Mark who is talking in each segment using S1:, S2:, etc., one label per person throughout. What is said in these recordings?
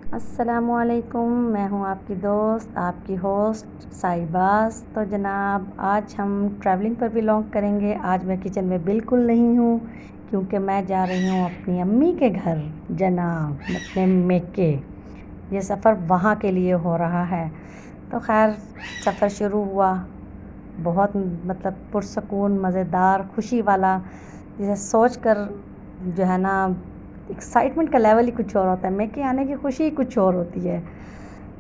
S1: अस्सलामुअलैकुम, मैं हूँ आपकी दोस्त, आपकी होस्ट साहिबाज़। तो जनाब आज हम ट्रैवलिंग पर बिलॉन्ग करेंगे। आज मैं किचन में बिल्कुल नहीं हूँ क्योंकि मैं जा रही हूँ अपनी अम्मी के घर जनाब, अपने मेके। ये सफ़र वहाँ के लिए हो रहा है। तो खैर सफ़र शुरू हुआ, बहुत मतलब पुरसकून, मज़ेदार, खुशी वाला, जिसे सोच कर जो है ना एक्साइटमेंट का लेवल ही कुछ और होता है। मेके आने की खुशी ही कुछ और होती है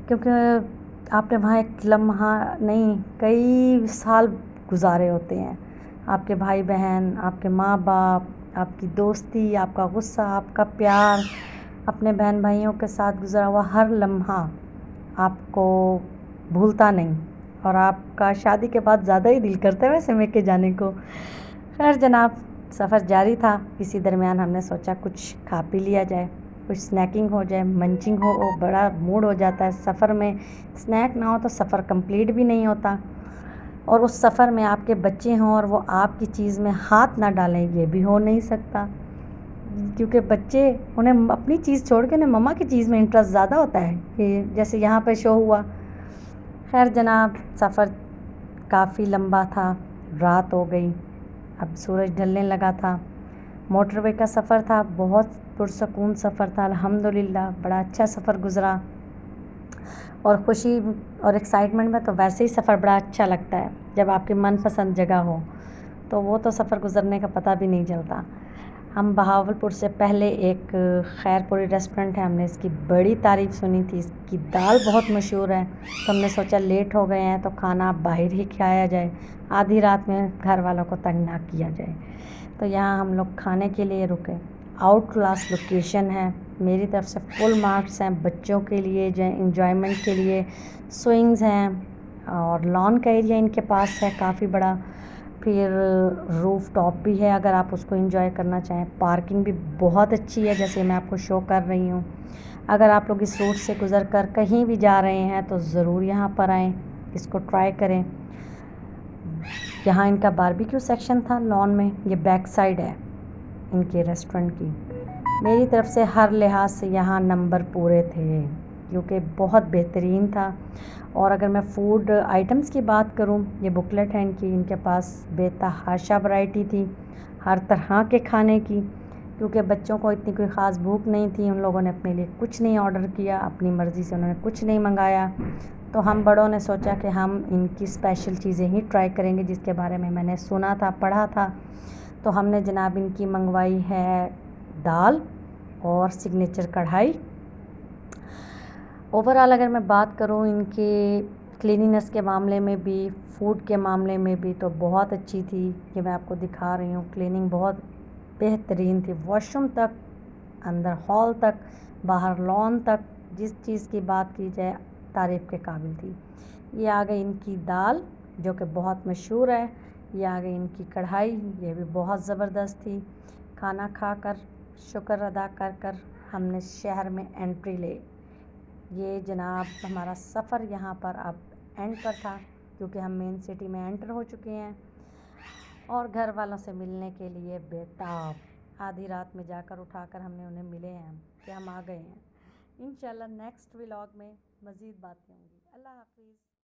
S1: क्योंकि आपने वहाँ एक लम्हा नहीं, कई साल गुजारे होते हैं। आपके भाई बहन, आपके माँ बाप, आपकी दोस्ती, आपका गुस्सा, आपका प्यार, अपने बहन भाइयों के साथ गुज़रा हुआ हर लम्हा आपको भूलता नहीं और आपका शादी के बाद ज़्यादा ही दिल करता है वैसे मेके जाने को। खैर जनाब सफ़र जारी था। इसी दरमियान हमने सोचा कुछ खा पी लिया जाए, कुछ स्नैकिंग हो जाए, मंचिंग हो, बड़ा मूड हो जाता है सफ़र में। स्नैक ना हो तो सफ़र कंप्लीट भी नहीं होता। और उस सफ़र में आपके बच्चे हों और वो आपकी चीज़ में हाथ ना डालें, ये भी हो नहीं सकता क्योंकि बच्चे, उन्हें अपनी चीज़ छोड़ के उन्हें मम्मा की चीज़ में इंटरेस्ट ज़्यादा होता है कि जैसे यहाँ पे शो हुआ। खैर जनाब सफ़र काफ़ी लंबा था, रात हो गई, अब सूरज ढलने लगा था। मोटरवे का सफ़र था, बहुत पुरसकून सफ़र था अल्हम्दुलिल्लाह। बड़ा अच्छा सफ़र गुज़रा और ख़ुशी और एक्साइटमेंट में तो वैसे ही सफ़र बड़ा अच्छा लगता है जब आपकी मनपसंद जगह हो, तो वो तो सफ़र गुज़रने का पता भी नहीं चलता। हम बहावलपुर से पहले एक खैरपुरी रेस्टोरेंट है, हमने इसकी बड़ी तारीफ़ सुनी थी, इसकी दाल बहुत मशहूर है। तो हमने सोचा लेट हो गए हैं तो खाना बाहर ही खाया जाए, आधी रात में घर वालों को तंग ना किया जाए। तो यहाँ हम लोग खाने के लिए रुके। आउट क्लास लोकेशन है, मेरी तरफ से फुल मार्क्स हैं बच्चों के लिए जो इंजॉयमेंट के लिए। स्विंग्स हैं और लॉन का एरिया इनके पास है काफ़ी बड़ा। फिर रूफ टॉप भी है अगर आप उसको एंजॉय करना चाहें। पार्किंग भी बहुत अच्छी है जैसे मैं आपको शो कर रही हूँ। अगर आप लोग इस रूट से गुज़र कर कहीं भी जा रहे हैं तो ज़रूर यहाँ पर आएँ, इसको ट्राई करें। यहाँ इनका बारबेक्यू सेक्शन था लॉन में, ये बैक साइड है इनके रेस्टोरेंट की। मेरी तरफ से हर लिहाज से यहाँ नंबर पूरे थे क्योंकि बहुत बेहतरीन था। और अगर मैं फ़ूड आइटम्स की बात करूँ, ये बुकलेट है इनकी, इनके पास बेतहाशा वैरायटी थी हर तरह के खाने की। क्योंकि बच्चों को इतनी कोई ख़ास भूख नहीं थी, उन लोगों ने अपने लिए कुछ नहीं ऑर्डर किया, अपनी मर्ज़ी से उन्होंने कुछ नहीं मंगाया। तो हम बड़ों ने सोचा कि हम इनकी स्पेशल चीज़ें ही ट्राई करेंगे जिसके बारे में मैंने सुना था, पढ़ा था। तो हमने जनाब इनकी मंगवाई है दाल और सिग्नेचर कढ़ाई। ओवरऑल अगर मैं बात करूँ इनके क्लीनिनेस के मामले में भी, फ़ूड के मामले में भी, तो बहुत अच्छी थी। ये मैं आपको दिखा रही हूँ, क्लीनिंग बहुत बेहतरीन थी। वॉशरूम तक, अंदर हॉल तक, बाहर लॉन तक, जिस चीज़ की बात की जाए तारीफ़ के काबिल थी। ये आ गई इनकी दाल जो कि बहुत मशहूर है। ये आ गई इनकी कढ़ाई, ये भी बहुत ज़बरदस्त थी। खाना खाकर शुक्र अदा कर कर हमने शहर में एंट्री ले। ये जनाब हमारा सफ़र यहाँ पर अब एंड पर था क्योंकि हम मेन सिटी में एंटर हो चुके हैं और घर वालों से मिलने के लिए बेताब। आधी रात में जाकर उठाकर हमने उन्हें मिले हैं कि हम आ गए हैं। इंशाल्लाह नेक्स्ट व्लॉग में मज़ीद बातें होंगी। अल्लाह हाफ़िज़।